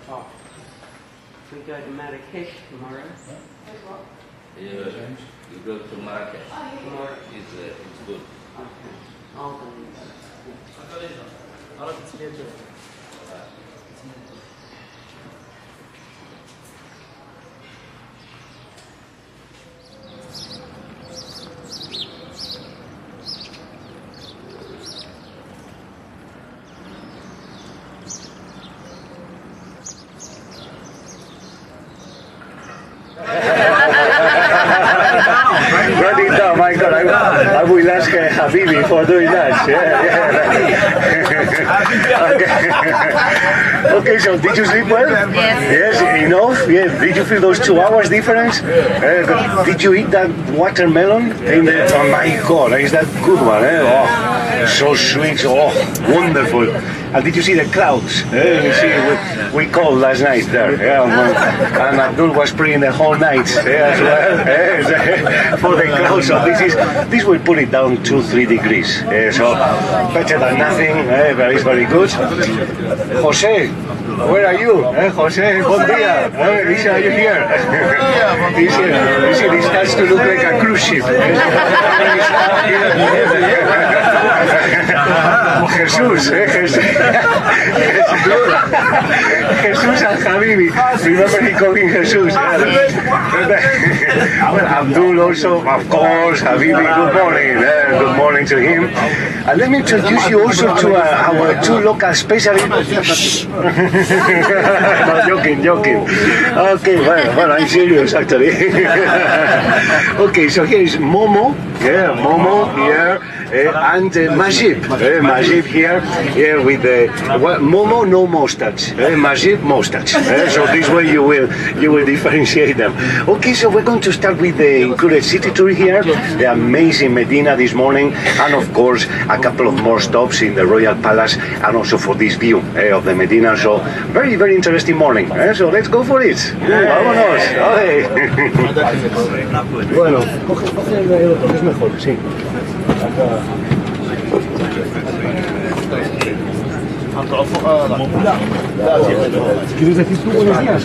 Oh. We go to Marrakesh tomorrow. Yeah, you go to Marrakesh. Tomorrow. It's good. Okay. I'll go in there. Oh my God, I will ask Habibi for doing that. Okay, so did you sleep well? Yes. Yes, enough? Yeah. Did you feel those 2 hours difference? Did you eat that watermelon? Oh my God, is that good one? Oh, so sweet, oh, wonderful. And did you see the clouds? You see, we called last night there, and Abdul was praying the whole night as well for the clouds. So this will put it down 2-3 degrees. So better than nothing. Very, very good. Jose, where are you? Jose, bon dia. Are you here? You see, this starts to look like a cruise ship. Jesus and Habibi. Remember he called him Jesus. Well, Abdul also, of course. Habibi, good morning. Good morning to him. And let me introduce you also to our 2 local specialists. No, joking. Okay, well, I'm serious actually. Okay, so here is Momo. Yeah, Momo here. And Majib. Majib here with Momo, no mustache. Majib, mustache. So this way you will differentiate them. Okay, so we're going to start with the included city tour here, the amazing Medina this morning, and of course a couple of more stops in the Royal Palace, and also for this view of the Medina. So very, very interesting morning. So let's go for it. Vámonos. Bueno, coge el otro, que es mejor, sí. ¿Quieres decir tú buenos días?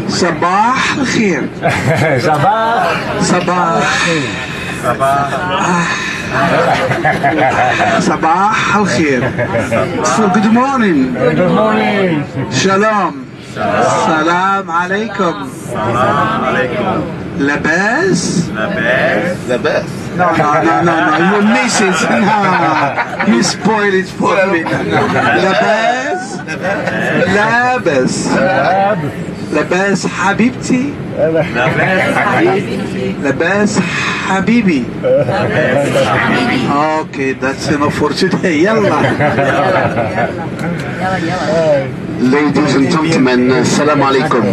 صباح الخير. صباح الخير. So good morning. Shalom. Salam alaikum. Labas? No, you miss it. No, you spoil it for me. Labas Habibti. Labas Habibi. Okay, that's enough for today. Yalla. Ladies and gentlemen, salam alaikum.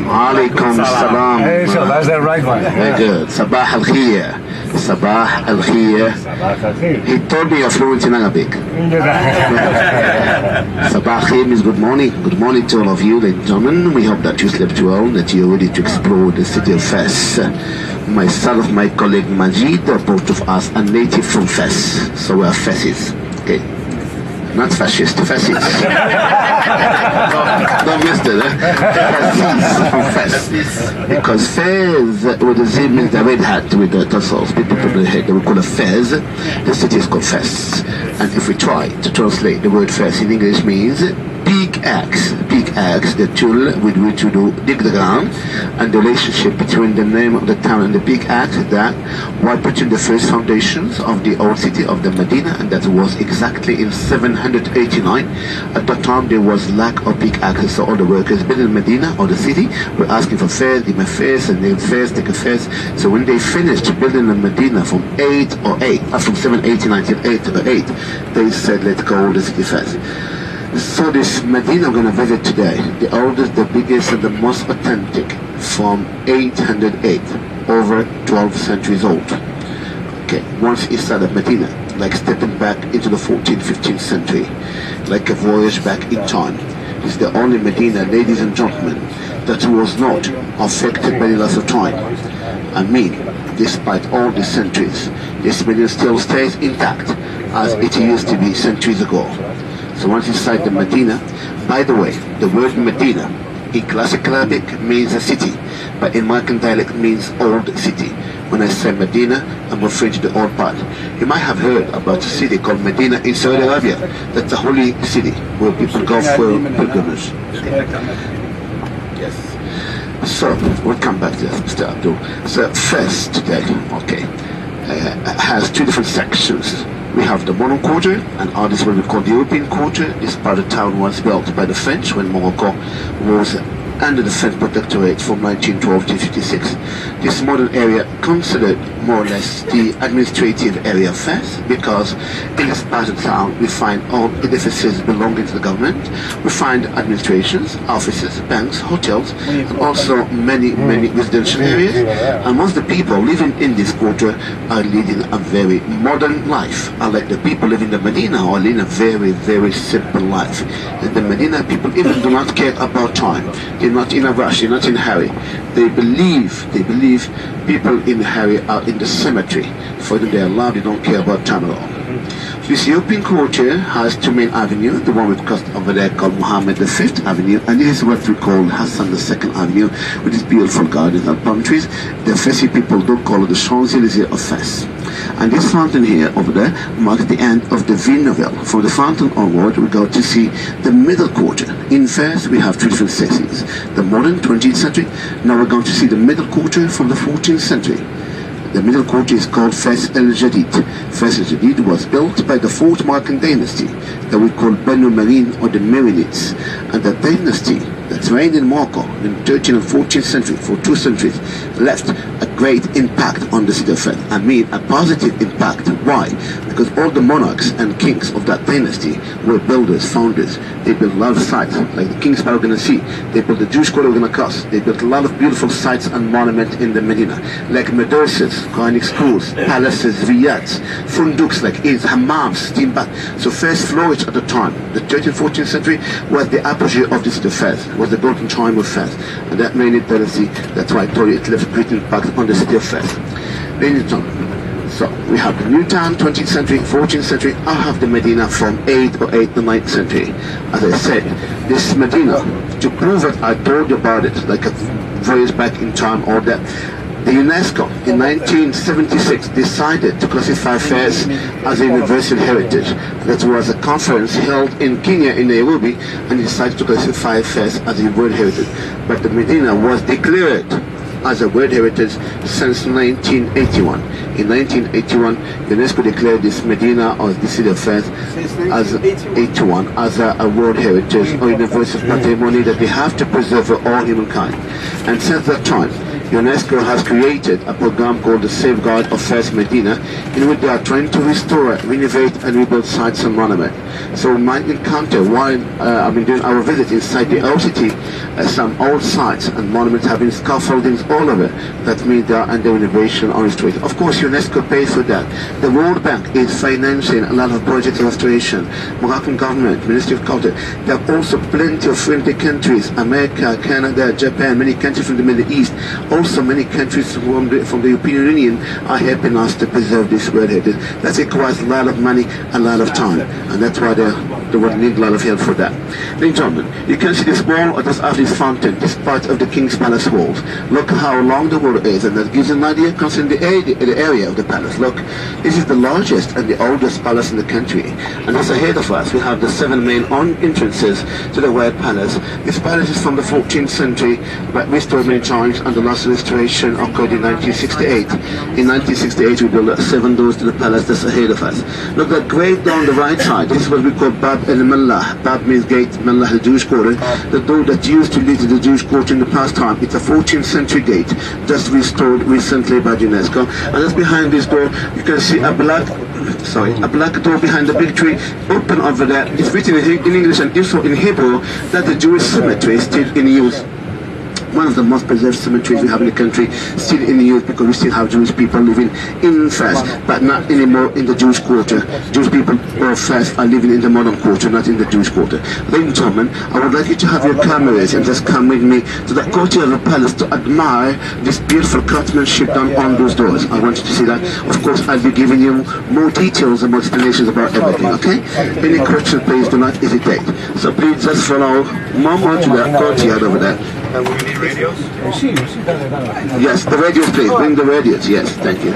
Alaikum salam. Hey, so that's the right one. Very good. Sabah al-khir. Sabah al-khir. He told me you're fluent in Arabic. Sabah al-khir means good morning. Good morning to all of you, ladies and gentlemen. We hope that you slept well, that you're ready to explore the city of Fes. Myself, my colleague Majid, both of us are native from Fes. So we are Fesses. Okay. Not fascist, fascists. Don't miss that, Fascists from Fes. Because Fez with the Z means the red hat with the tassels. People probably hate, they would call it Fez. The city is called Fes. And if we try to translate the word Fes in English means big axe. Big axe, the tool with which we do dig the ground, and the relationship between the name of the town and the big axe, that while putting the first foundations of the old city of the Medina, and that was exactly in 789. At that time there was lack of big axes, so all the workers building Medina or the city were asking for fairs, give me fairs, and name fairs, take a fairs. So when they finished building the Medina from 789 till 808, they said, let's go the city first. So this Medina we're going to visit today, the oldest, the biggest, and the most authentic, from 808, over 12 centuries old. Okay, once inside of Medina, like stepping back into the 14th, 15th century, like a voyage back in time. It's the only Medina, ladies and gentlemen, that was not affected by the loss of time. I mean, despite all the centuries, this Medina still stays intact as it used to be centuries ago. So once inside the Medina, by the way, the word Medina in classical Arabic means a city, but in Moroccan dialect means old city. When I say Medina, I'm referring to the old part. You might have heard about a city called Medina in Saudi Arabia. That's a holy city where people go for pilgrimage. Yes. So, we'll come back to this, Mr. Abdul. So, first today, has two different sections. We have the modern quarter, and this is what we call the European quarter. This part of town was built by the French when Morocco was under the French protectorate from 1912 to 56. This modern area considered more or less the administrative area of Fez, because in this part of town we find all edifices belonging to the government, we find administrations, offices, banks, hotels, and also many residential areas. And most of the people living in this quarter are leading a very modern life, unlike the people living in the Medina are leading a very simple life. In the Medina, people even do not care about time. They're not in a rush, they're not in a hurry. They believe people in a hurry are in the cemetery. For them, they are allowed, they don't care about time at all. This European quarter has two main avenues, the one we crossed over there called Mohammed V Avenue, and this is what we call Hassan II Avenue, with its beautiful gardens and palm trees. The Fezzi people don't call it the Champs-Élysées of Fez. And this fountain here over there marks the end of the Ville Nouvelle. From the fountain onward, we go to see the middle quarter. In Fez, we have three different sections. The modern 20th century. Now we're going to see the middle quarter from the 14th century. The middle quarter is called Fez El Jadid. Fez El Jadid was built by the 4th Moroccan dynasty that we call Banu Marin or the Marinids. And the dynasty that reigned in Morocco in the 13th and 14th century, for 2 centuries, left a great impact on the city of Fez. I mean a positive impact. Why? Because all the monarchs and kings of that dynasty were builders, founders. They built a lot of sites, like the King's Palace we're going to see. They built the Jewish quarter we're going to cross. They built a lot of beautiful sites and monuments in the Medina, like madrasas, Quranic schools, palaces, riyads, funduks like inns, hammams, steam baths. So Fez flourished at the time. The 13th, 14th century was the apogee of the city of Fez, was the golden time of Fez. And that made it dynasty, that's why I told you it left a great impact on the city of Fez. Ladies and gentlemen, so we have the New Town, 20th century, 14th century. I have the Medina from 8th or 8th to 9th century. As I said, this Medina, to prove it, I told you about it, like a voyage back in time, all that. The UNESCO in 1976 decided to classify Fez as a universal heritage. That was a conference held in Kenya, in Nairobi, and decided to classify Fez as a world heritage. But the Medina was declared as a world heritage since 1981. In 1981, UNESCO declared this Medina or the city of Fez as 81 as a world heritage or universal patrimony that they have to preserve for all humankind. And since that time, UNESCO has created a program called the Safeguard of Fez Medina, in which they are trying to restore, renovate and rebuild sites and monuments. So we might encounter, while I've been doing our visit inside the old city, some old sites and monuments having scaffoldings all over. That means they are under renovation or restoration. Of course, UNESCO pays for that. The World Bank is financing a lot of projects of restoration. Moroccan government, Ministry of Culture. There are also plenty of friendly countries, America, Canada, Japan, many countries from the Middle East. Also many countries from the European Union are helping us to preserve this world heritage. That requires a lot of money, a lot of time, and that's why they would need a lot of help for that. Ladies and gentlemen, you can see this wall or just after this fountain, this part of the King's Palace walls. Look how long the wall is, and that gives you an idea concerning the area of the palace. Look, this is the largest and the oldest palace in the country, and just ahead of us we have the 7 main entrances to the Royal Palace. This palace is from the 14th century, but restored many times, and the last restoration occurred in 1968. In 1968 we built 7 doors to the palace that's ahead of us. Look, that great door on the right side, this is what we call Bab el-Mallah. Bab means gate, Mallah the Jewish quarter. The door that used to lead to the Jewish quarter in the past time. It's a 14th century gate, just restored recently by UNESCO. And just behind this door you can see a black door behind the big tree, open over there. It's written in English and also in Hebrew that the Jewish cemetery is still in use. one of the most preserved cemeteries we have in the country, still in use because we still have Jewish people living in Fez, but not anymore in the Jewish quarter. Jewish people of Fez are living in the modern quarter, not in the Jewish quarter. Ladies and gentlemen, I would like you to have your cameras and just come with me to the courtyard of the palace to admire this beautiful craftsmanship done on those doors. I want you to see that. Of course, I'll be giving you more details and more explanations about everything, okay? Any question, please do not hesitate. So please just follow Mama to the courtyard over there. And we need radios? Yes, the radios, please. Bring the radios. Yes, thank you.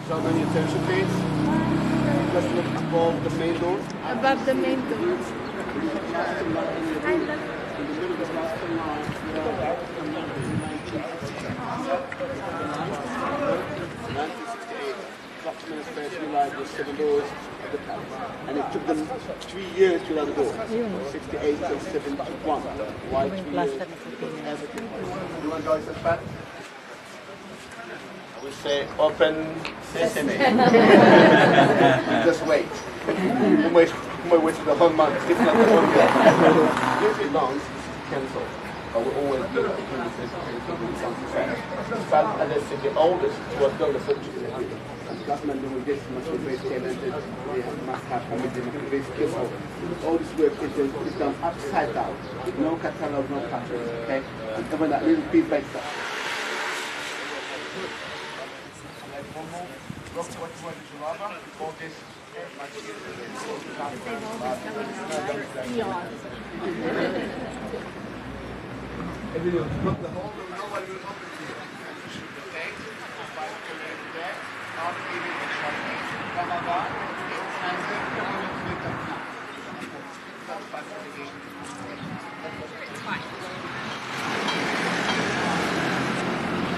Your attention, please. Just look above the main door. Above the main door. And it took them 3 years to let it go. 68 and 71. Why 3 years? Everything. You want guys that back? We say open sesame. Just wait. We might wait for the whole month. It's not the whole year. Usually long, it's cancelled. But we always do it because it's something fair. But as I said, the oldest was done the 40s. Last man doing this must be very talented. They must have committed very skillful. All this work is done upside down. With no catalog, no patterns. Okay? And even that little piece by itself.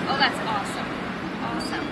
Oh, that's awesome. Awesome.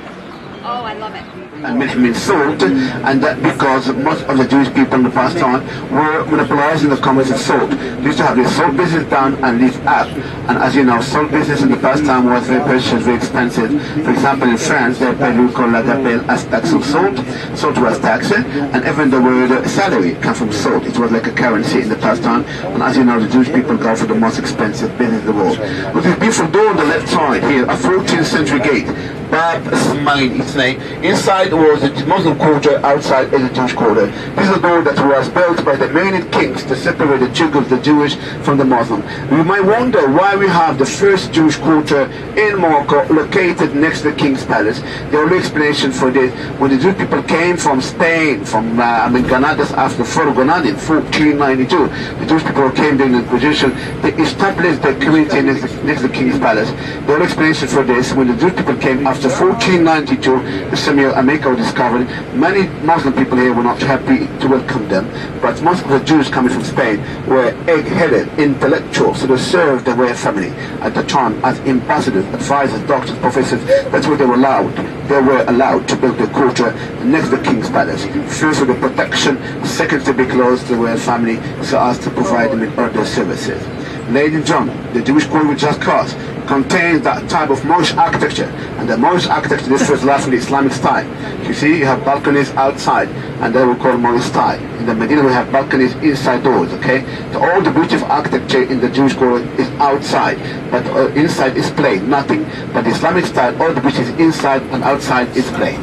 Oh, I love it. And means salt, and that because most of the Jewish people in the past time were monopolizing the commerce of salt. They used to have their salt business down and live up. And as you know, salt business in the past time was very precious, very expensive. For example, in France, they paid what we call la gabelle as tax of salt. Salt was taxed, and even the word salary came from salt. It was like a currency in the past time. And as you know, the Jewish people go for the most expensive business in the world. With this beautiful door on the left side here, a 14th century gate. Bab Ismail, its name. Inside was the Muslim quarter, outside is the Jewish quarter. This is a door that was built by the Umayyad kings to separate the Jews, the Jewish from the Muslim. You might wonder why we have the first Jewish quarter in Morocco located next to the king's palace. The only explanation for this, when the Jewish people came from Spain, from Granadas after the fall of Granada in 1492, the Jewish people came during the Inquisition, they established their community next to the king's palace. The only explanation for this, when the Jewish people came after 1492, the Samuel America was discovered. Many Muslim people here were not happy to welcome them, but most of the Jews coming from Spain were egg-headed, intellectuals, so they served the royal family at the time as ambassadors, advisors, doctors, professors. That's what they were allowed. They were allowed to build the quarter next to the king's palace. First for the protection, second to be close to the royal family, so as to provide them with other services. Ladies and gentlemen, the Jewish quarter we just crossed contains that type of Moorish architecture, and the Moorish architecture differs a lot from the Islamic style. You see, you have balconies outside, and that we call Moorish style. In the Medina, we have balconies inside doors. Okay, so all the beauty of architecture in the Jewish quarter is outside, but inside is plain, nothing. But the Islamic style, all the beauty is inside, and outside is plain.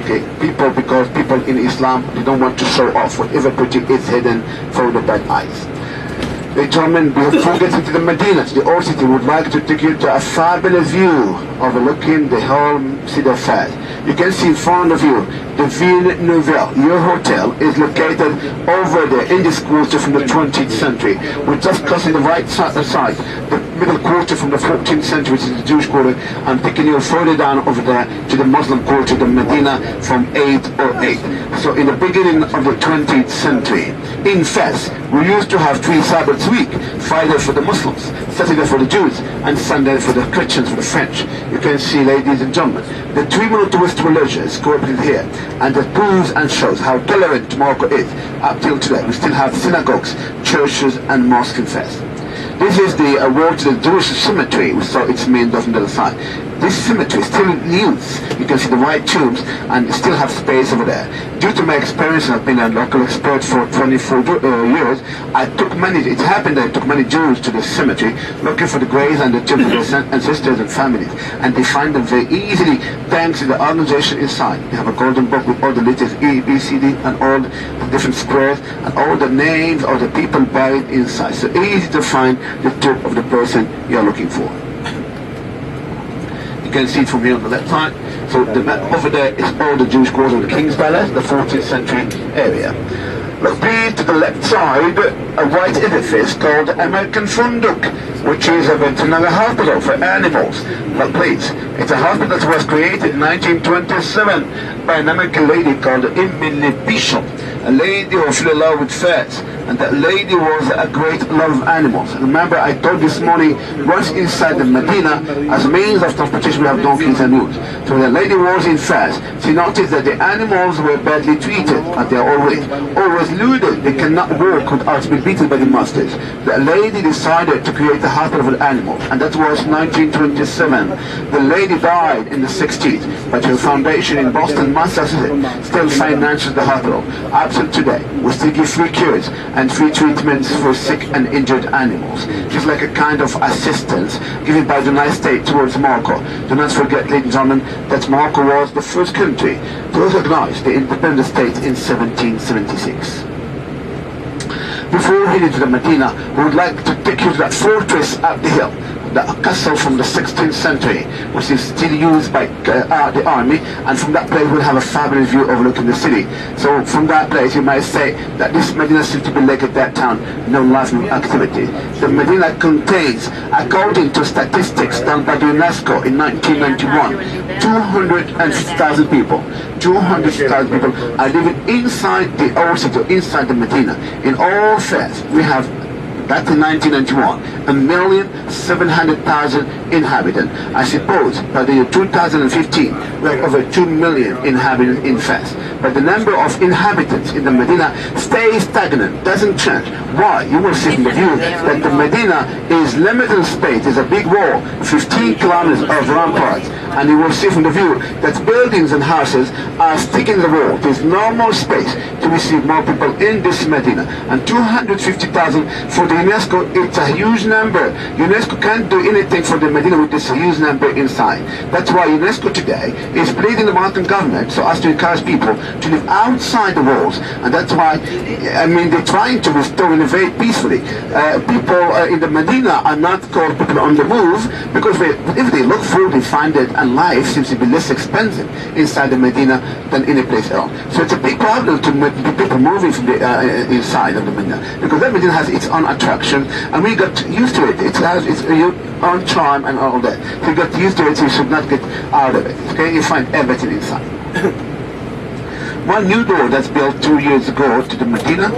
Okay, because people in Islam, they don't want to show off. Whatever beauty is hidden for the bad eyes. The gentlemen, before getting to the Medina, to the old city, would like to take you to a fabulous view overlooking the whole city of Fez. You can see in front of you the Ville Nouvelle. Your hotel is located over there in this quarter from the 20th century. We're just crossing the right side, the middle quarter from the 14th century, which is the Jewish quarter. I'm taking you further down over there to the Muslim quarter, the Medina, from 808. So in the beginning of the 20th century, in Fez, we used to have 3 Sabbaths a week: Friday for the Muslims, Saturday for the Jews, and Sunday for the Christians, for the French. You can see, ladies and gentlemen, the 3 monotheist religions cooperated here, and that proves and shows how tolerant Morocco is. Up till today, we still have synagogues, churches, and mosques in Fez. This is the wall to the Jewish cemetery, so its main door from the other side. This cemetery is still in use. You can see the white tombs and still have space over there. Due to my experience, I've been a local expert for 24 years, it happened that I took many Jews to the cemetery looking for the graves and the tombs of their ancestors and families. And they find them very easily thanks to the organization inside. They have a golden book with all the letters E, B, C, D, and all the different squares and all the names of the people buried inside. So easy to find the tomb of the person you're looking for. You can see it from here on the left side. So over there is all the Jewish quarter of the King's Palace, the 14th century area. Look please to the left side, a white edifice called American Funduk, which is a veterinary hospital for animals. Look please, it's a hospital that was created in 1927 by an American lady called Emily Bishop, a lady who fell in love with furs. And that lady was a great love of animals. Remember, I told this morning, once inside the Medina, as means of transportation, we have donkeys and mules. So the lady was in Fez. She noticed that the animals were badly treated, and they are always looted. They cannot work without being beaten by the masters. The lady decided to create a hospital for the animals, and that was 1927. The lady died in the 60s, but her foundation in Boston, Massachusetts, still finances the hospital. Up to today, we still give free cures and free treatments for sick and injured animals. Just like a kind of assistance given by the United States towards Morocco. Do not forget, ladies and gentlemen, that Morocco was the first country to recognize the independent state in 1776. Before heading to the Medina, we would like to take you to that fortress up the hill, the castle from the 16th century, which is still used by the army, and from that place we'll have a fabulous view overlooking the city. So from that place you might say that this Medina seems to be like at that town, no life, no activity. The Medina contains, according to statistics done by the UNESCO in 1991, 250,000 people. 200,000 people are living inside the old city, inside the Medina. In all Fez, we have, back in 1991, 1,700,000 inhabitants. I suppose by the year 2015 we have over 2 million inhabitants in Fez. But the number of inhabitants in the Medina stays stagnant, doesn't change. Why? You will see from the view that the Medina is limited in space. There's a big wall, 15 kilometers of ramparts, and you will see from the view that buildings and houses are sticking to the wall. There's no more space to receive more people in this Medina. And 250,000 for the UNESCO, it's a huge number. UNESCO can't do anything for the Medina with this huge number inside. That's why UNESCO today is pleading the Moroccan government so as to encourage people to live outside the walls. And that's why, I mean, they're trying to restore and innovate peacefully. People in the Medina are not called people on the move, because if they look for it, they find it, and life seems to be less expensive inside the Medina than any place else. So it's a big problem to people moving from the inside of the Medina, because that Medina has its own attraction, and we got used to it. It has its own charm and all that. So you got used to it, so you should not get out of it. Okay, you find everything inside. One new door that's built 2 years ago to the Medina.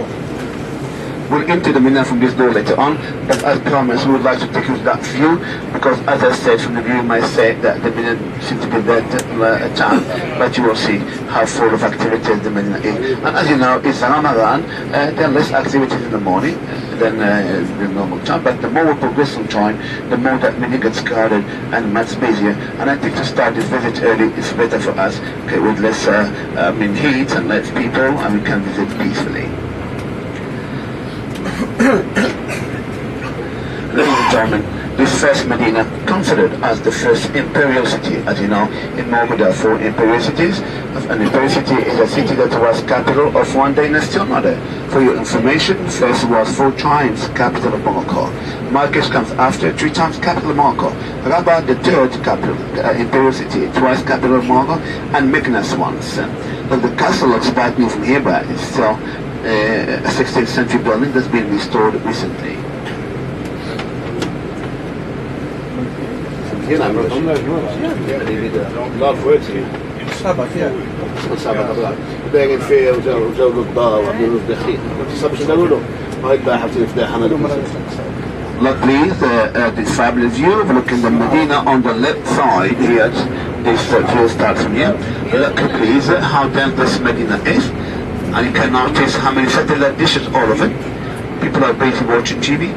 We'll enter the Medina from this door later on, but as promised, we would like to take you to that view, because as I said from the view, you might say that the Medina seems to be dead town, but you will see how full of activities the Medina is. And as you know, it's Ramadan, there are less activities in the morning than the normal time, but the more we progress in time, the more that Medina gets crowded and much busier. And I think to start this visit early is better for us, okay, with less heat and less people, and we can visit peacefully. Ladies and gentlemen, this first Medina, considered as the first imperial city. As you know, in Morocco there are 4 imperial cities. An imperial city is a city that was capital of one dynasty or another. For your information, first was 4 times capital of Morocco. Marrakesh comes after, 3 times capital of Morocco. Rabat, the 3rd capital, imperial city, twice capital of Morocco, and Meknes once. But the castle looks quite new from here, but it's still a 16th century building that's been restored recently. Look please, this fabulous view overlooking the Medina on the left side here. This view starts from here. Look please how dense this Medina is. And you can notice how many satellite dishes, all of it. People are busy watching TV.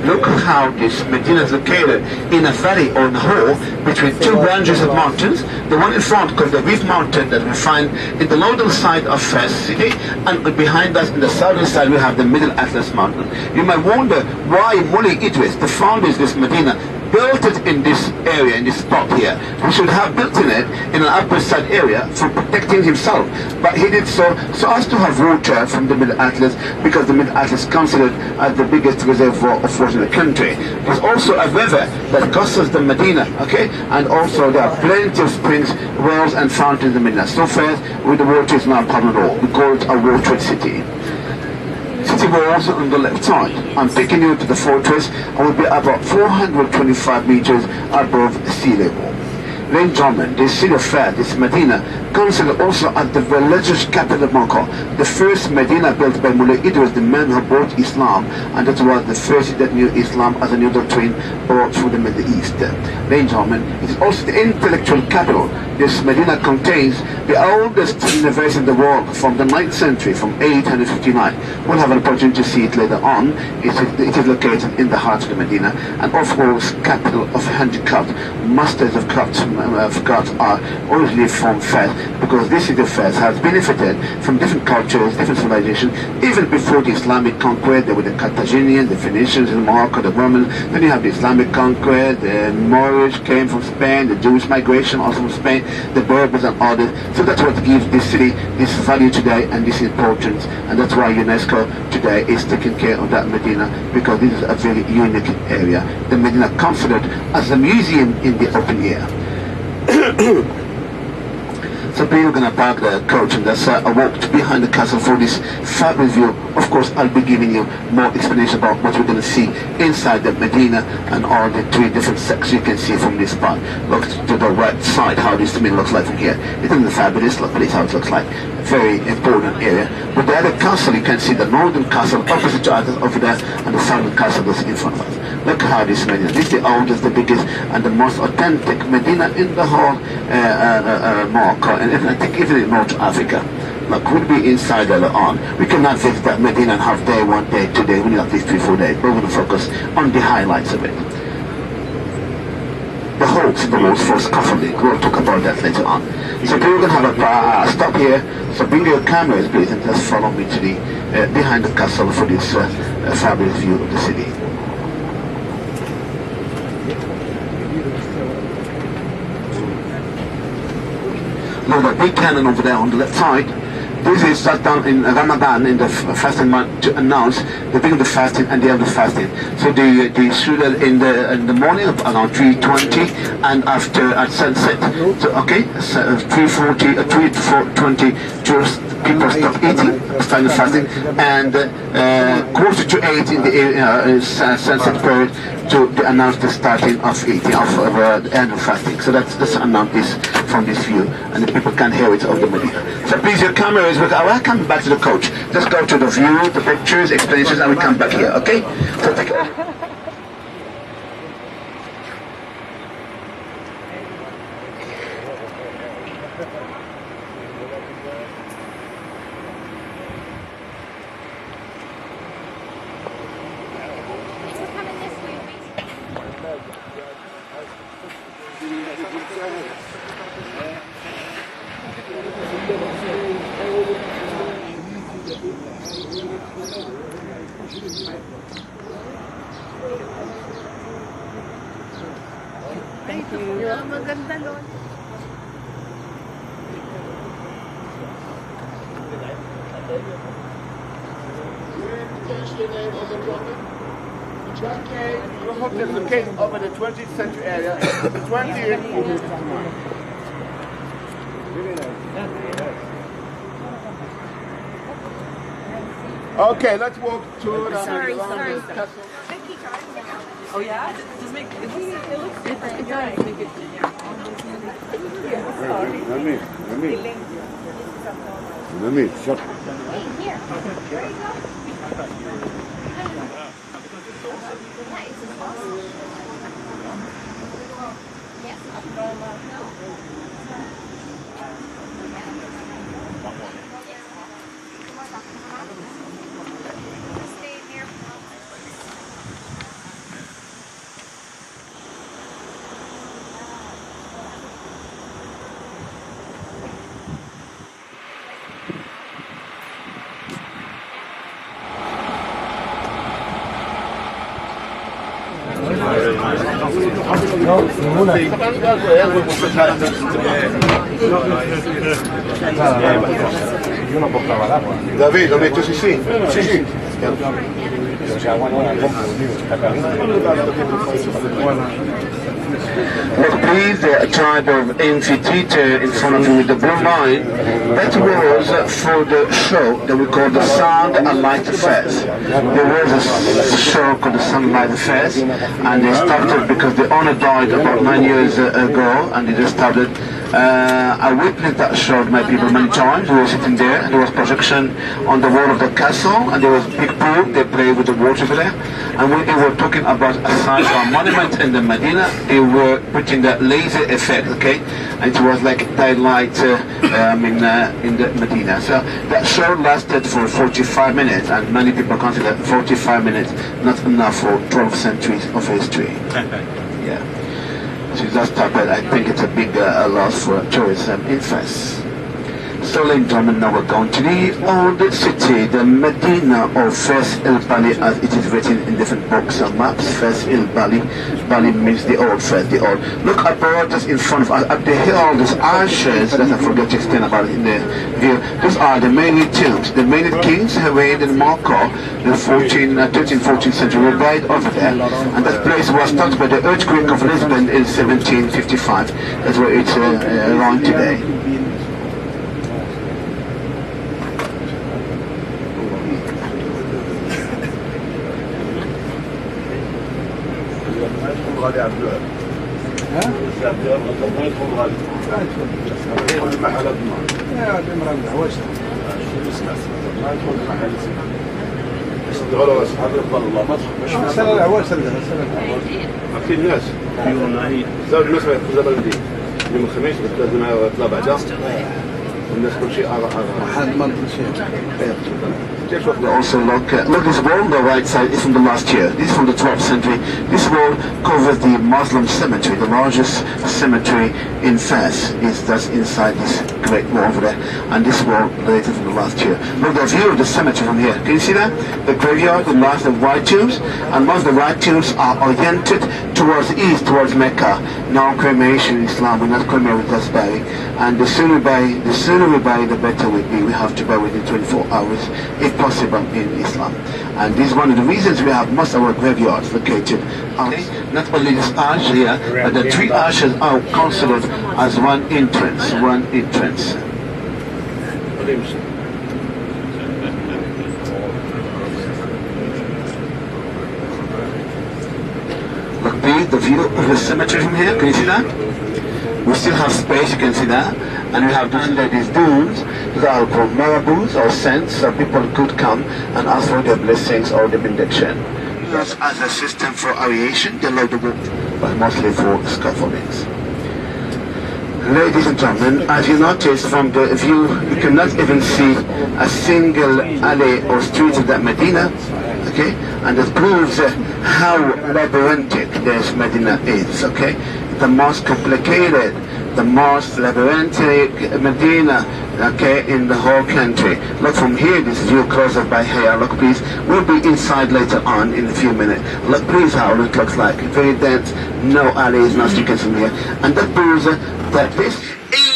Look how this Medina is located in a valley or in a hole between two ranges of mountains. The one in front called the Reef Mountain that we find in the northern side of Fez city, and behind us in the southern side we have the Middle Atlas Mountain. You might wonder why Mullah Idris, the founder of this Medina, built it in this area, in this spot here. He should have built in it in an upper side area for protecting himself. But he did so as to have water from the Middle Atlas, because the Middle Atlas is considered as the biggest reservoir of water in the country. There's also a river that crosses the Medina, okay? And also there are plenty of springs, wells and fountains in the Medina. So far, with the water is not a problem at all. We call it a watered city. City walls on the left side. I'm taking you to the fortress. I will be about 425 meters above sea level. Ladies and gentlemen, this city of Fez, this Medina, considered also as the religious capital of Morocco. The first Medina built by Mullah Idris, the man who brought Islam, and that was the first that knew Islam as a new doctrine brought through the Middle East. Ladies and gentlemen, it's also the intellectual capital. This Medina contains the oldest university in the world from the 9th century, from 859. We'll have an opportunity to see it later on. It is located in the heart of the Medina, and of course, capital of handicraft. Masters of crafts are originally from Fez, because this city of Fez has benefited from different cultures, different civilizations, even before the Islamic conquest. There were the Carthaginians, the Phoenicians in Morocco, the Romans. Then you have the Islamic conquest, the Moorish came from Spain, the Jewish migration also from Spain, the Berbers and others. So that's what gives this city this value today and this importance, and that's why UNESCO today is taking care of that Medina, because this is a very unique area. The Medina considered as a museum in the open air. So we're going to park the coach, and that's I walked behind the castle for this fabulous view. Of course, I'll be giving you more explanation about what we're going to see inside the Medina and all the three different sections you can see from this part. Look to the right side, how this Medina looks like from here. It isn't fabulous, look, but it's how it looks like. Very important area. But the other castle, you can see the northern castle opposite to us over there, and the southern castle is in front of us. Look how this Medina, this is the oldest, the biggest, and the most authentic Medina in the whole Morocco, and I think even in North Africa. Look, we'll be inside later on. We cannot visit that Medina and have day, 1 day, 2 days. We need at least 3-4 days. We're going to focus on the highlights of it. The holes in the walls for scaffolding. We'll talk about that later on. So we're going to have a stop here. So bring your cameras, please, and just follow me to the behind the castle for this fabulous view of the city. Look at the big cannon over there on the left side. This is just done in Ramadan, in the fasting month, to announce the beginning of the fasting and the end of the fasting. So they shoot it in the morning around 3:20, and after at sunset. So okay, 3:40, 3 to 4:20, just people stop eating, start fasting, and 7:45 in the sunset period to announce the starting of eating, of the end of fasting. So that's announced this from this view, and the people can hear it over the Medina. So please, your camera is with. I will come back to the coach. Just go to the view, the pictures, explanations, and we come back here. Okay? So take care. Thank you. Maganda nun. Your hotel is located over the 20th century area, the 20th. Okay, let's walk to the castle. Oh yeah? Does it make it looks different. It does make it Let me shut. Yo no portaba el agua. David, lo meto, sí, sí. Sí, sí. O sea, agua no la compro, tío, está caliente. Look, please, the type of amphitheater in front of you with the blue line, that was for the show that we call the Sound and Light Fest. There was a show called the Sound and Light Fest, and they stopped it because the owner died about 9 years ago, and they just stopped it. I witnessed that show with my people many times. We were sitting there, and there was projection on the wall of the castle, and there was big pool. They played with the water there, and when they were talking about a sci-fi monument in the Medina, they were putting that laser effect, okay, and it was like daylight in the Medina. So that show lasted for 45 minutes, and many people consider 45 minutes not enough for 12 centuries of history. Yeah. So that's top, but I think it's a big loss for tourism in Fes. So ladies and gentlemen, now we're going to the old city, the Medina of Fes El Bali, as it is written in different books and maps. Fes El Bali. Bali means the old Fes, the old. Look above us in front of us, up the hill, these arches, that I forgot to explain about it in the view. Those are the Mainland tombs. The Mainland kings who reigned in Morocco, the 13th, 14th century, were buried over there. And that place was touched by the earthquake of Lisbon in 1755. That's where it's around today. الناس زاد الناس زاد الدين يوم الخميس بس لازم اطلع بعدها والناس كل شيء حد ما Also look this wall on the right side is from the last year. This is from the 12th century. This wall covers the Muslim cemetery, the largest cemetery in Fes is just inside this great wall over there. And this wall dated from the last year. Look the view of the cemetery from here. Can you see that? The graveyard, the last of white tombs, and most of the white tombs are oriented towards the east, towards Mecca. No cremation in Islam, we're not cremated, we just bury. And the sooner we bury, the better we be. We have to bury within 24 hours, if possible, in Islam. And this is one of the reasons we have most of our graveyards located out. Not only this arch here, but the three arches are considered as one entrance, Look, the view of the cemetery from here, can you see that? We still have space, you can see that. And we have these dunes that are called marabouts or saints, so people could come and ask for their blessings or their benediction. Just as a system for aeration, they allow the water, but mostly for scaffoldings. Ladies and gentlemen, as you notice from the view, you cannot even see a single alley or street of that Medina, okay? And it proves how labyrinthic this Medina is, okay? The most complicated, the most labyrinthic Medina, okay, in the whole country. Look from here, this view closer by here. Look please, we'll be inside later on in a few minutes. Look please how it looks like. Very dense, no alleys, no streets from here. And that proves that this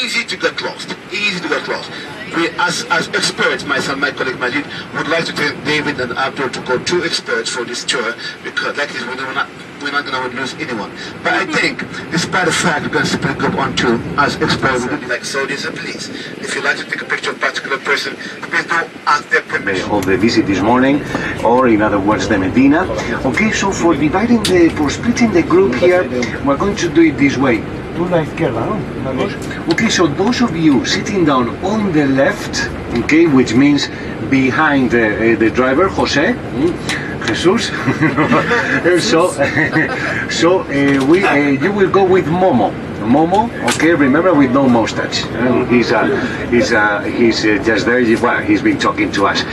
easy to get lost, easy to get lost. We, as experts, myself and my colleague Majid, would like to take David and Abdul to go two experts for this tour, because like this, we're not going to lose anyone. But I think, despite the fact we're going to split up on two, as experts, we're going to be like Saudis and police. If you like to take a picture of a particular person, please don't ask their permission. Of the visit this morning, or in other words, the Medina. Okay, so for splitting the group here, we're going to do it this way. Okay, so those of you sitting down on the left, okay, which means behind the driver, Jose, Jesus. You will go with Momo. Momo, okay, remember, with no mustache. He's just there. Well, he's been talking to us.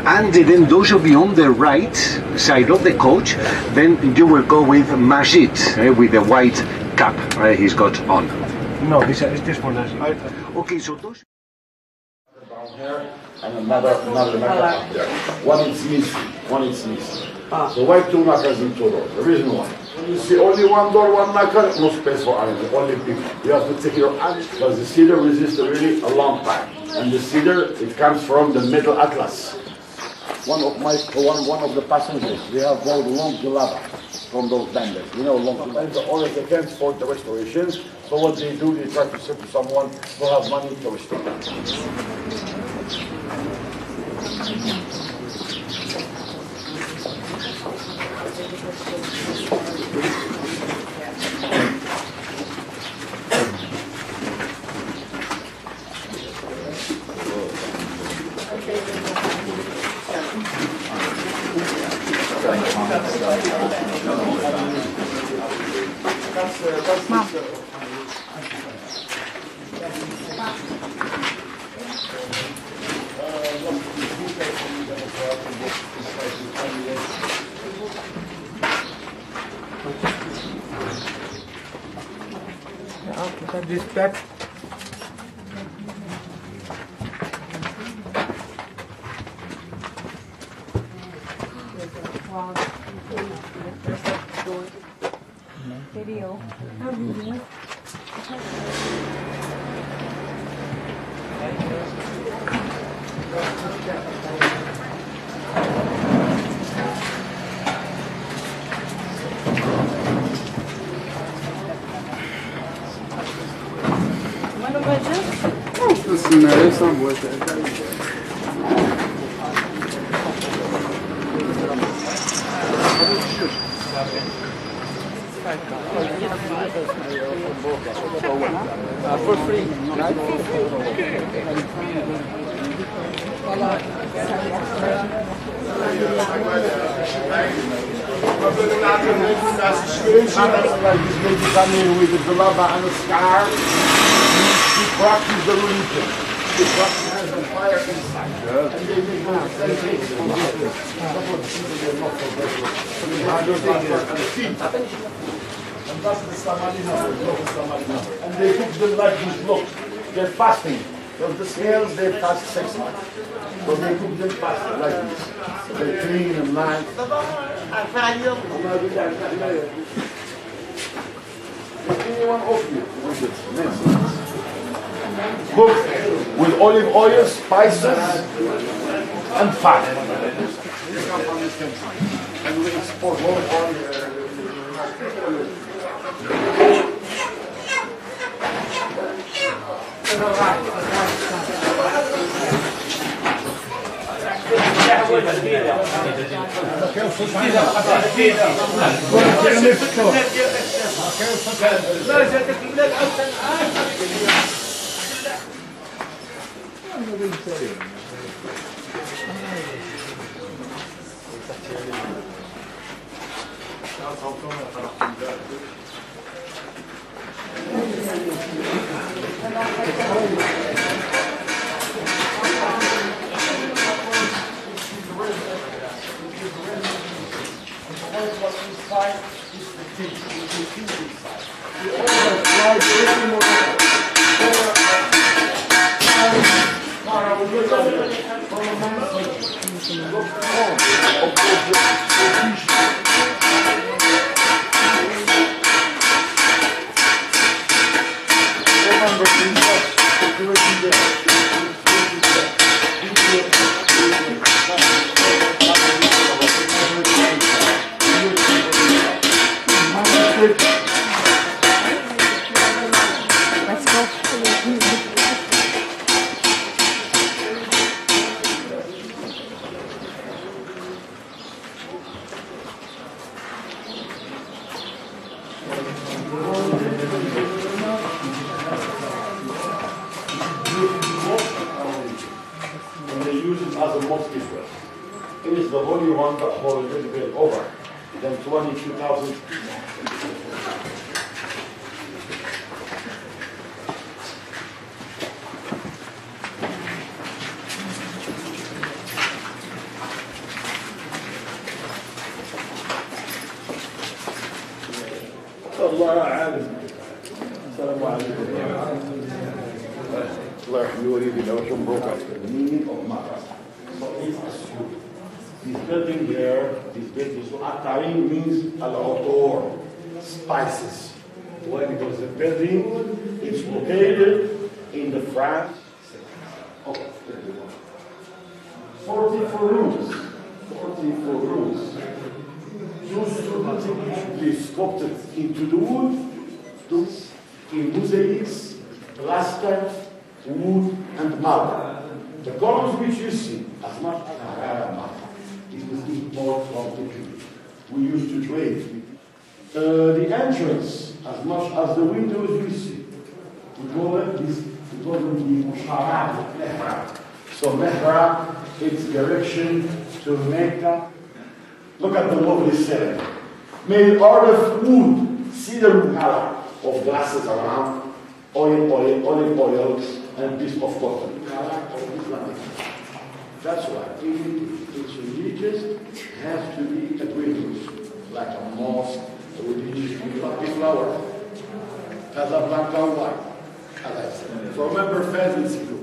And then those of you on the right side of the coach, then you will go with Majid, with the white cap he's got on. No, this is for us. Okay, so those. Brown hair and another makeup up there. One is missing. So why two knackers in total? The reason why. You see only one door, one knocker, no space for animals, only people. You have to take your animals because the cedar resists really a long time. And the cedar, it comes from the Middle Atlas. One of the passengers, they have bought long jalaba from those bandits. You know, long jalaba, the owners, they can't afford the restoration. So what they do, they try to sell to someone who has money to restore. This back. Video. For free, right? Like this lady come here with the jalaba and a scar. She practices the religion. She practices the fire inside. And they make those celebrations. And that's the Somali number. And they cook them like this, look. They're fasting. Because the snails, they fast 6 months. So they cook them fasting like this. They clean and nice. Anyone of you with it? Cooked with olive oil, spices, and fat. And we export more oil. This building here, this building, so Atarim means al-autor. spices. Why? Because the building is located in the front. Oh, 44 rooms. 44 rooms. Those students should be sculpted into the wood, in mosaics, plaster, wood, and marble. The columns which you see, as much as it was imported from Italy. We used to trade. The entrance, as much as the windows you see, we call it the Musharraf. So Mehra, its direction to Mecca. Look at the lovely ceiling. Made out of wood, cedar wood color, of glasses around, olive oil, and piece of cotton. That's why its religious has to be at windows, like a mosque, a religious flower. Casablanca white, as I said. So remember, Fez is good.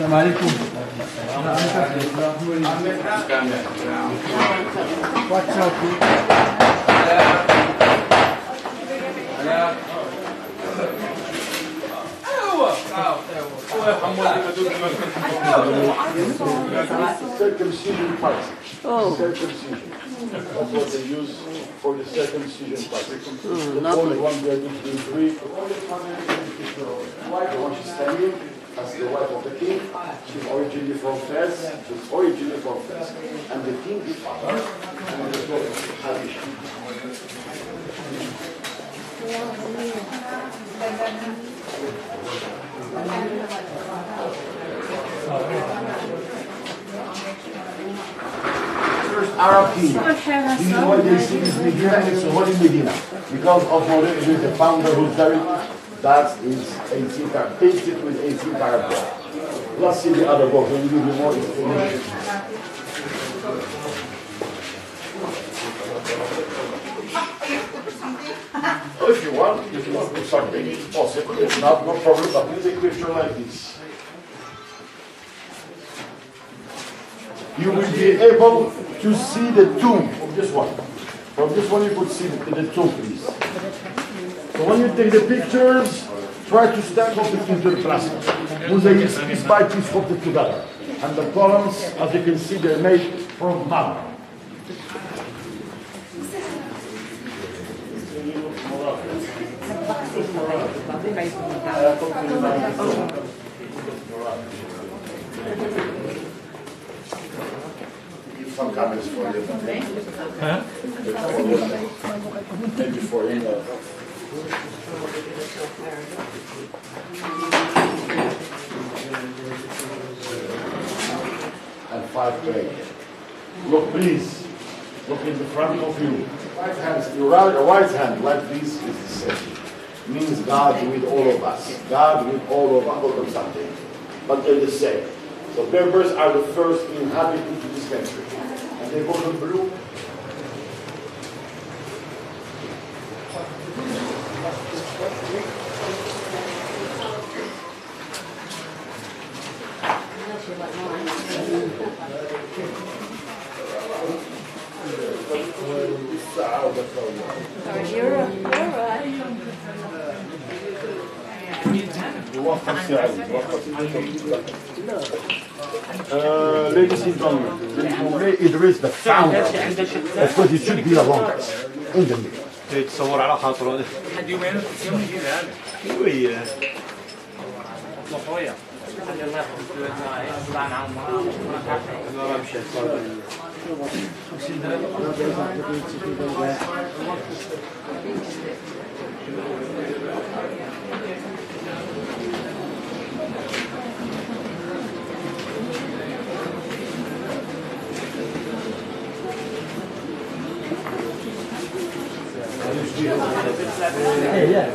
السلام عليكم. Circumcision part. Circumcision. That's what they use for the circumcision part. The only one they are between three. The one she's standing, that's the wife of the king. She's originally from Fez. She's originally from Fez. And the king is father. And the daughter, Harish. First Arab king. This is why they say this Medina, it's a holy Medina. Because of Morocco, the founder who's there, that is 18 carats. Paste it with 18 carats. Let's see the other book, we'll give you more information. If you want to do something, it's possible. If not, no problem, but please take a picture like this. You will be able to see the tomb of this one. From this one you could see the tomb, please. So when you take the pictures, try to stand up into the plastic. Mosaics piece by piece sculpted together. And the columns, as you can see, they're made from marble. Some comments for you. Huh? Maybe for you. And 5 plate. Look, please. Look in the front of you. Right hand, your right hand, like this, is the same. Means God with all of us. God with all of us, or something. But they're the same. So Berbers are the first inhabitants of this country. And they go to blue. Ladies and gentlemen, Idris, the founder, of course it should be the longest in the middle. يتصور على خاطره حد يومين يوم يجي هذا شويه مطويه خلي الله يخليك طلع معهم ما مشي Yeah.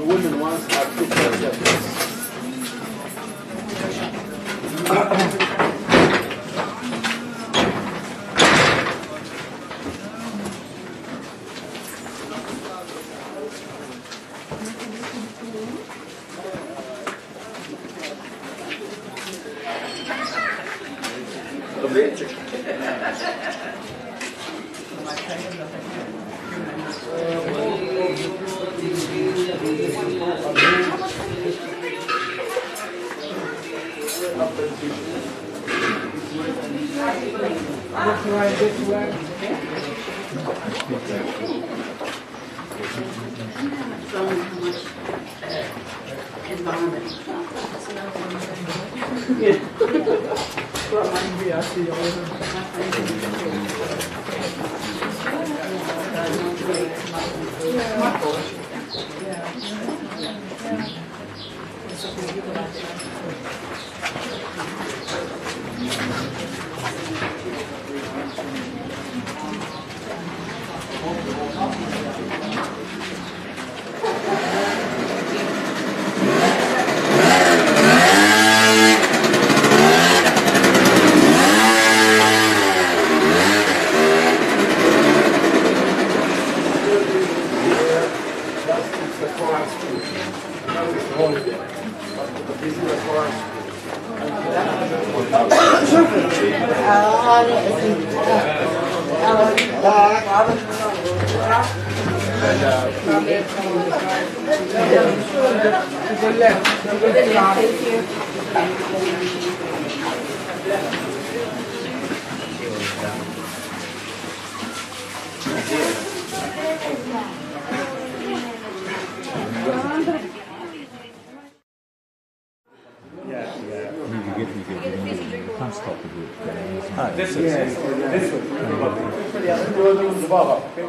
women ones are 2.7.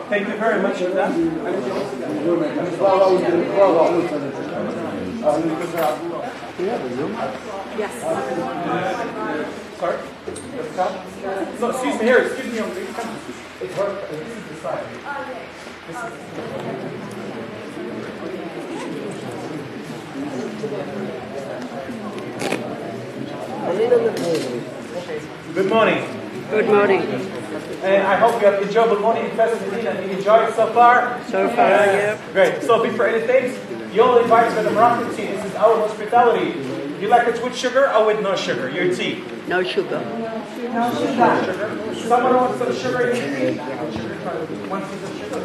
Thank you very much for that. Yes. Sorry? No, excuse me, here, excuse me. It's her, this is the side. This is Good morning. Good morning. And I hope you have enjoyed the morning in Medina and you enjoyed it so far. So far, yeah. Great. So before anything, you're all invited to the Moroccan tea. This is our hospitality. You like it with sugar or with no sugar? Your tea? No sugar. No sugar. Someone wants some sugar in your tea? One piece of sugar.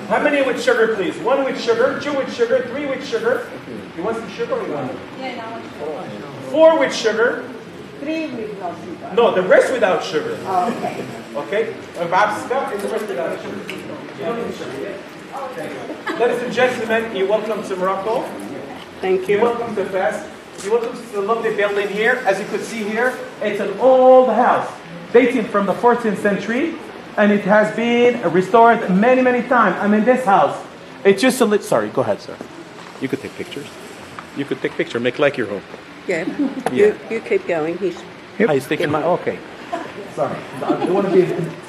How many with sugar, please? 1 with sugar, 2 with sugar, 3 with sugar. You want some sugar or you want? Yeah, no. 4 with sugar. 3 with no sugar. No, the rest without sugar. Oh, okay. Okay? And babska is the rest without sugar. You don't need sugar, yeah? Okay. Ladies and gentlemen, you're welcome to Morocco. Thank you. You're welcome to Fes. You're welcome to the lovely building here. As you could see here, it's an old house dating from the 14th century. And it has been restored many, many times. I mean, this house, it's just a sorry, go ahead, sir. You could take pictures. You could take pictures, make like your home. Yeah. Yeah. You keep going. He's taking my, okay. Sorry, I don't want to be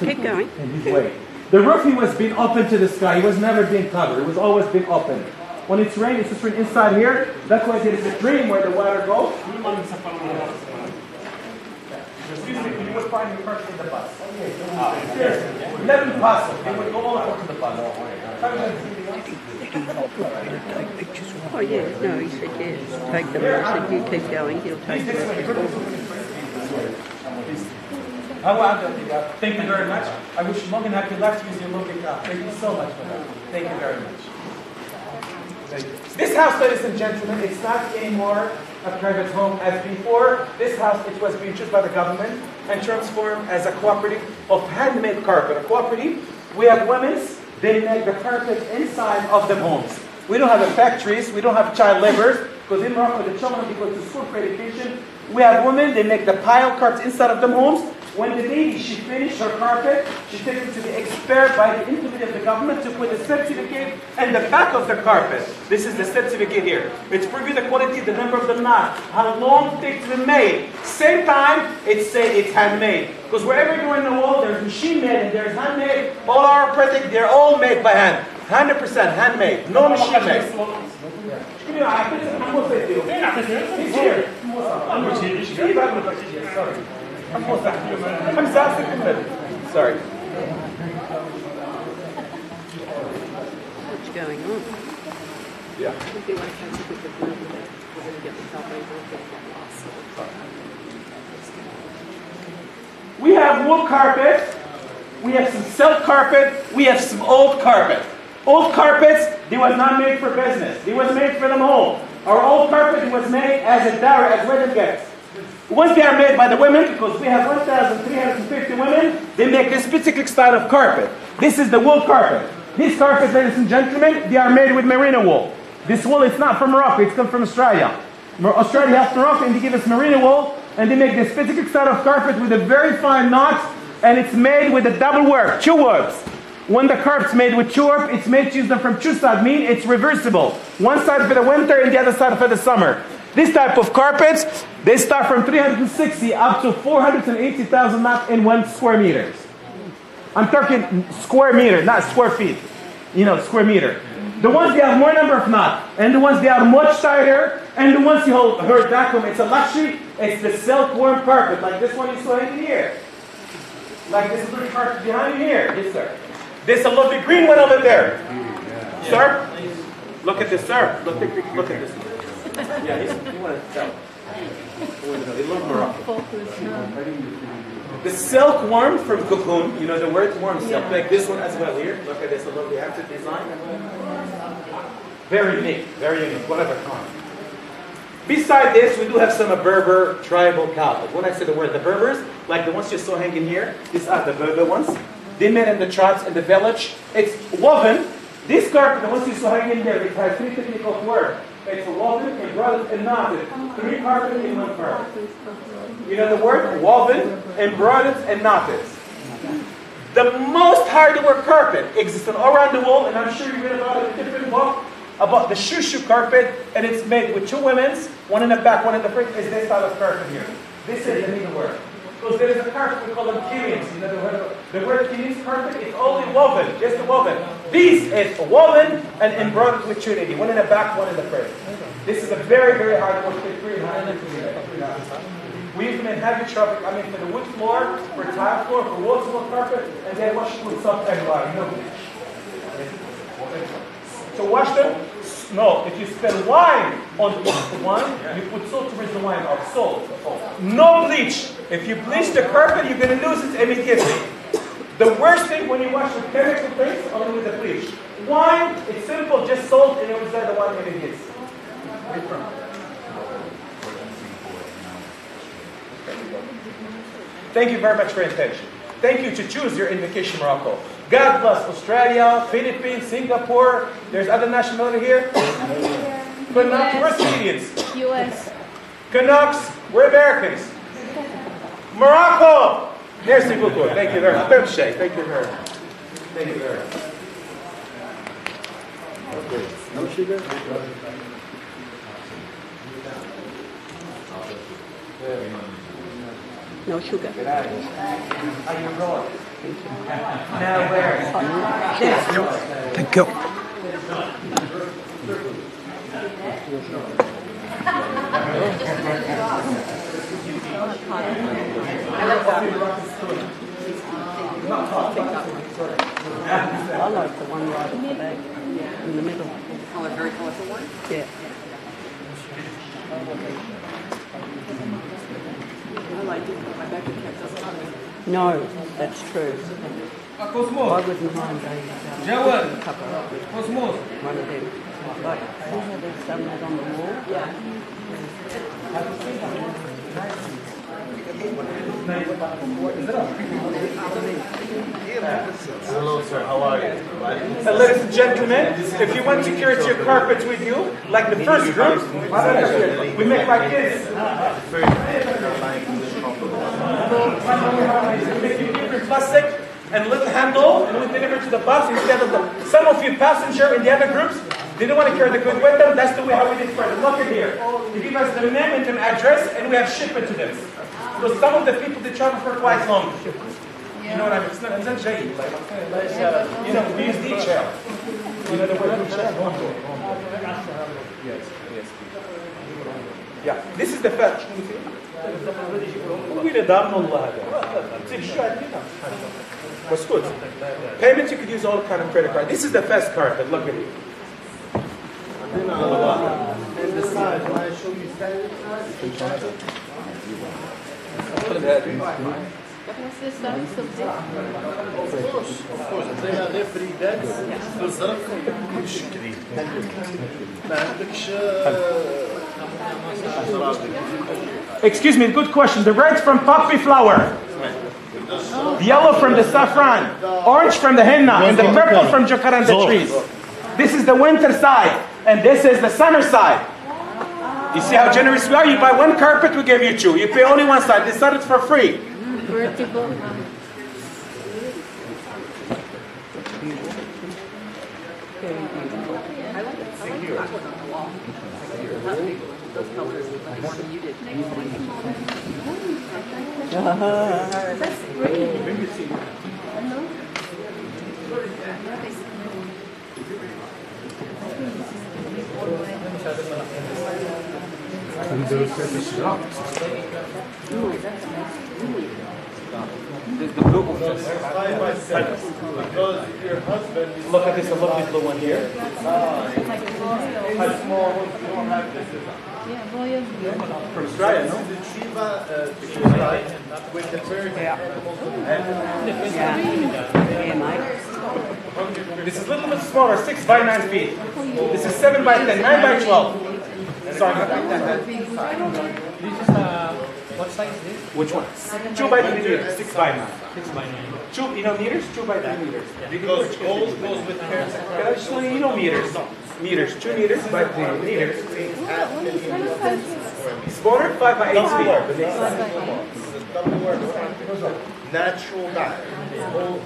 keep going. in his way. The roof, he was being open to the sky. It was never being covered. It was always being open. When it's rain, it's just rain inside here. That's why there is a drain where the water goes. Excuse me, you would find your purse in the bus. Seriously, let them pass it. They would go all over to the bus. Oh yeah, no, he said yes. Take them. I said you keep going. He'll take them. Thank you very much. I wish you long and happy life to use your lovely car. Thank you so much for that. Thank you very much. This house, ladies and gentlemen, it's not anymore a private home as before. This house, it was being used by the government and transformed as a cooperative of handmade carpet. A cooperative, we have women's, they make the carpet inside of the homes. We don't have factories, we don't have child laborers, because in Morocco, the children, they go to school for education. We have women, they make the pile carpets inside of the homes. When the lady, she finished her carpet, she takes it to the expert by the intermediary of the government to put a certificate in the back of the carpet. This is the certificate here. It's preview the quality, the number of the knot, how long it takes to be made. Same time, it's handmade. Because wherever you're in the world, there's machine made and there's handmade. All our products, they're all made by hand. 100% handmade, no machine made. He's here. Sorry. What's going on? Yeah. We have wool carpet, we have some silk carpet, we have some old carpet. Old carpets, they was not made for business. They was made for them home. Our old carpet was made as a dowry, as wedding gifts. Once they are made by the women, because we have 1,350 women, they make this particular style of carpet. This is the wool carpet. These carpets, ladies and gentlemen, they are made with merino wool. This wool is not from Morocco, it's come from Australia. Australia helped Morocco and they give us merino wool, and they make this particular style of carpet with a very fine knot, and it's made with a double warp, two warps. When the carpet's made with two warp, it's made to use them from two sides, meaning it's reversible. One side for the winter and the other side for the summer. This type of carpets, they start from 360 up to 480,000 knots in 1 square meters. I'm talking square meter, not square feet. You know, square meter. The ones they have more number of knots, and the ones they are much tighter, and the ones you heard back home, it's a luxury, it's the silkworm carpet, like this one you saw in here. Like this little carpet behind you here. Yes, sir. This a lovely green one over there. Sir? Look at this, sir. Look at this. Yeah, you want to tell. They love Morocco. The silk worm from cocoon, you know the word worm silk, like this one as well here. Look at this, a lovely active design. Very unique, one of a kind. Beside this, we do have some Berber tribal carpet. When I say the word the Berbers, like the ones you saw hanging here, these are the Berber ones. They made in the tribes in the village. It's woven. This carpet, the ones you saw hanging there, it has 3 technical words. It's woven, embroidered, and knotted. 3 carpets in 1 carpet. You know the word? Woven, embroidered, and knotted. The most hard-to-work carpet exists all around the world, and I'm sure you read about it in a different book, about the shushu carpet, and it's made with 2 women's, one in the back, one in the front, is this style of carpet here. This is the needlework. Because there is a carpet we call them kilians. You know the word kilians carpet is only woven, just woven. This is woven and embroidered with trinity. One in the back, one in the front. This is a very, very hard work. We use them in heavy traffic, for the wood floor, for tile floor, for waterfall carpet, and then wash them with soft egg water, no bleach. To wash them, no, if you spend wine on the wine, you put salt to rinse the wine off, salt. No bleach. If you bleach the carpet, you're going to lose it immediately. The worst thing when you wash with chemical things, only with the bleach. Wine, it's simple, just salt, and you inside the wine immediately. Thank you very much for your attention. Thank you to choose your in vacation Morocco. God bless Australia, Philippines, Singapore. There's other nationality here. Canucks, we're Canadians. US. Canucks, we're Americans. Morocco. There's Portugal Tour. Thank you very much. Thank you very much. Thank you very much. Okay. No sugar? No sugar. Are you rolling? Now where? Yes. Thank you. I like the one right at the back, in the middle. Oh, a very colourful one? Yeah. I like it, but my back doesn't like it. No, that's true. I wouldn't mind a cover up with one of them. Like, see how they've done that on the wall? Yeah. Hello, sir. How are you? Ladies and gentlemen, if you want to carry your carpets with you, like the first group, we make like this. We make different plastic and little handle, and we deliver to the bus instead of some of you passenger in the other groups. They don't want to carry the goods with them. That's the way how we did for them. Look at here. They give us their name and their address, and we have shipment to them. Because some of the people, they travel for quite long. You know what I mean? It's not like, we use detail. Yeah, this is the first. What's good? Payments, you could use all kind of credit card. This is the first carpet, look at it. And the size, when I show you standard size, What's the size of this? of course. They have every bed. بالظرف كلش كبير. ما عندكش Excuse me, good question. The red's from poppy flower. The yellow from the saffron. Orange from the henna. And the purple from jacaranda trees. This is the winter side. And this is the summer side. You see how generous we are? You buy one carpet, we give you two. You pay only one side. This side is for free. Vertical. That's great. This is the blue one. because your husband is Look at this, a lovely blue one here. a small one. You don't have this. From Australia, no? The Chiva with the bird animals. This is a little bit smaller, 6 by 9 feet. This is 7 by 10, 9 by 12. Sorry. What size is this? Which one? 2 by 3 meters, 6 by 9. 6 by 9. 2, you know meters? 2 by 3 meters. Because gold goes with parents. I just want you know meters. Meters, 2 meters by 3 meters. Smaller, 5 by 8 feet. Double word. Natural dye. Whole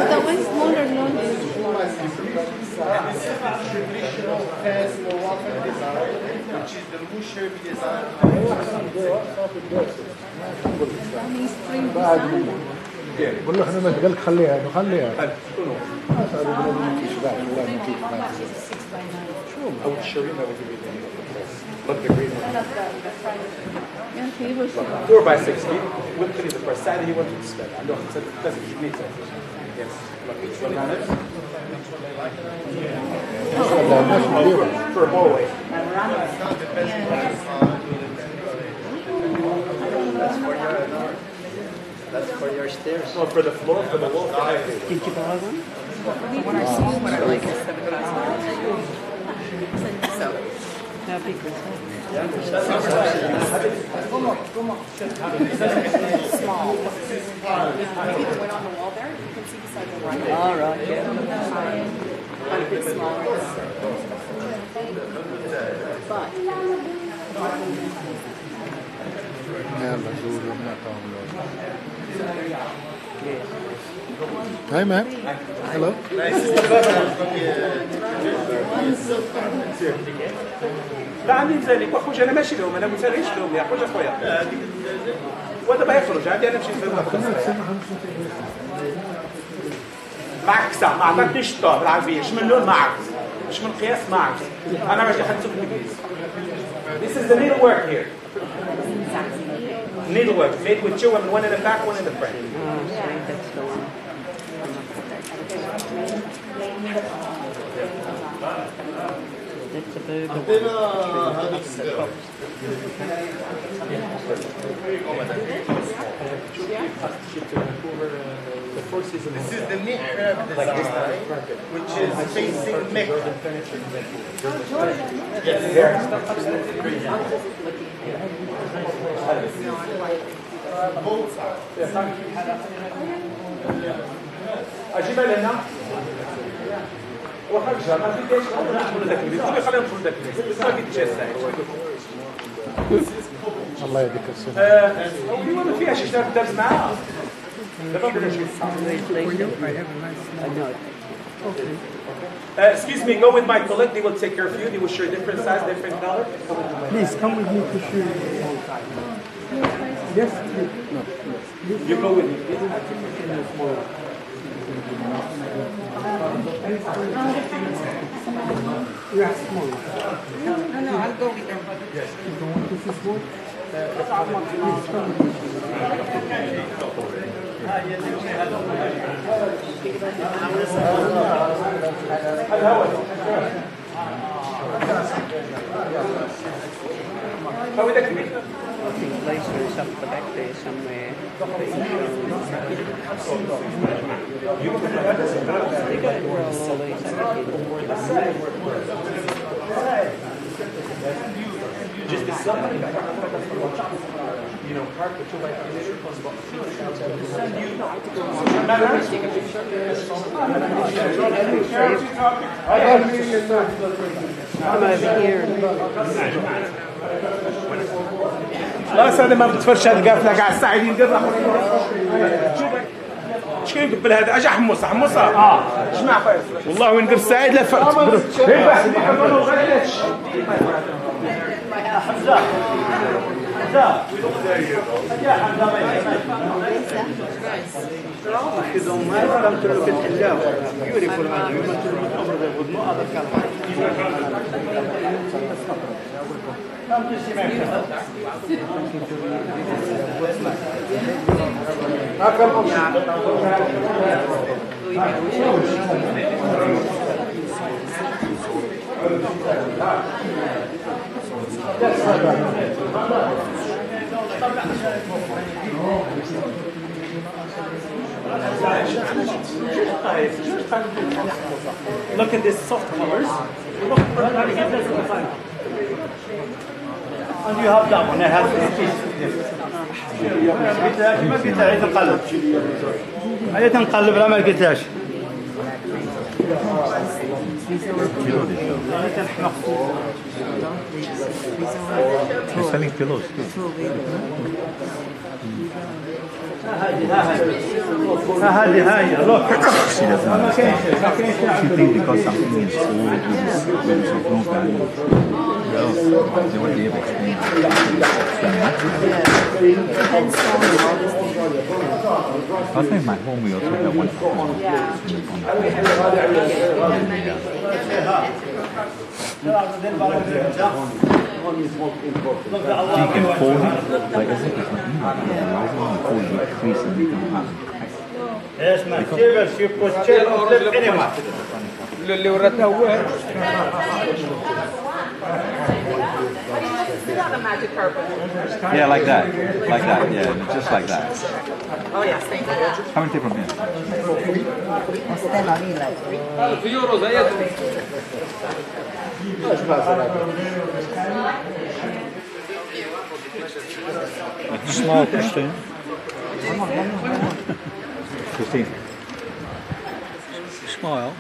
That one smaller, no? This is the traditional fast Moroccan design, which is the Musherbi design. قول له احنا ما قال لك خليها خليها اسال بلاد ما كيش بعد والله ما كيش بعد I would show you how we do it. Look the green one. 4 by 6 feet. What is the first side you want to spend? I know it doesn't need it. Yes. Look, it's really nice. For a hallway. That's for your stairs. No, for the floor, for the wall. Did you buy one? The one I see is what I like is $7,000. So. How big was that? Small. Maybe the one on the wall there, you can see beside the right. All right, yeah. A bit smaller. But. Hi, ma'am. Hello. لا عندي نزالك واخويا انا ماشي لهم انا مساليش لهم يا اخويا ودابا يخرج عندي انا نمشي معك ساعة ما عطاتنيش الطوع بالعربية اش من لون معك اش من قياس معك انا باش حنسوق بالانجليزي. This is the needlework here. Needlework made with two women, one in the back, one in the front. That's the one. That's a bird. This is the mihrab design, which is facing Mecca. Both sides. أجيبها لنا وخرجها ما في ليش ندخل ذاك البيت خلينا ندخل ذاك البيت ما في تجاه الله يهديك السنة. هو ما فيهاش ايش دارت معاها دابا بغيت I know. Okay. Excuse me, go with my colleague. They will take care of you. They will share different size, different color. Please come with me to show you. Yes, no. You go with me. Yeah, small. No, I'll go with them. Yes. You don't want to see small? Please come with How would that be? I think later is up the back there somewhere. They got to roll all these Just the somebody you know, park the 2x3 plus about I'm over here. خلاص هذا ما بتفرش هذا قافله قاعد الساعدين قبل شو يقبل هذا اجى حمصه اسمع فايز والله وين قبل سعيد لا فرت حمزه Look at these soft colors. And you have that one. I have ما قلت عيد نقلب. عيد نقلب لا ما قلتهاش. You're selling pillows too. هذه look. She doesn't understand. She thinks because something is old, it's of no value. No, they won't be able to explain. Last time in my home we also have one. So you can fold it, like as if it's not in, otherwise when you fold it, crease and you can اسمع شيبس يبقى شيب انما اللي ورثها هو Yeah, like that, yeah, just like that. Oh yes, thank you. Come and take from here. Small Christine. Christine. Smile.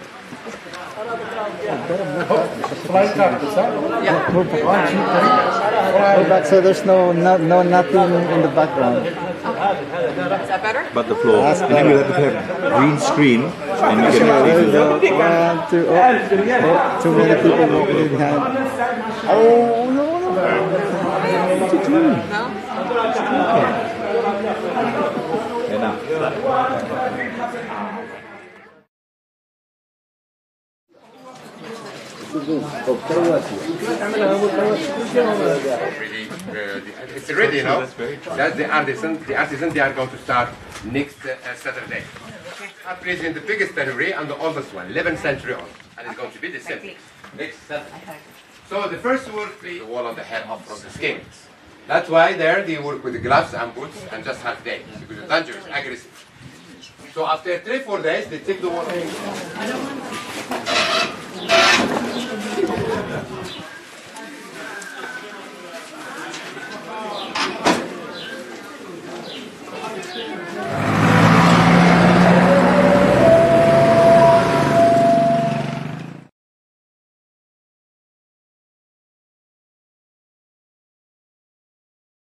So there's no nothing in the background. Is that better? But the floor. And then we'll have to have green screen and you can Too many people walking behind. Oh no. What are you doing? Enough. It's ready now. That's the artisan. The artisan, they are going to start next Saturday. Are placing the biggest tannery and the oldest one, 11th century old, and it's going to be the same next Saturday. So the first work, the wall on the head off from the skin. That's why there they work with the gloves and boots and just half day because it's dangerous, aggressive. So after 3-4 days, they take the wall.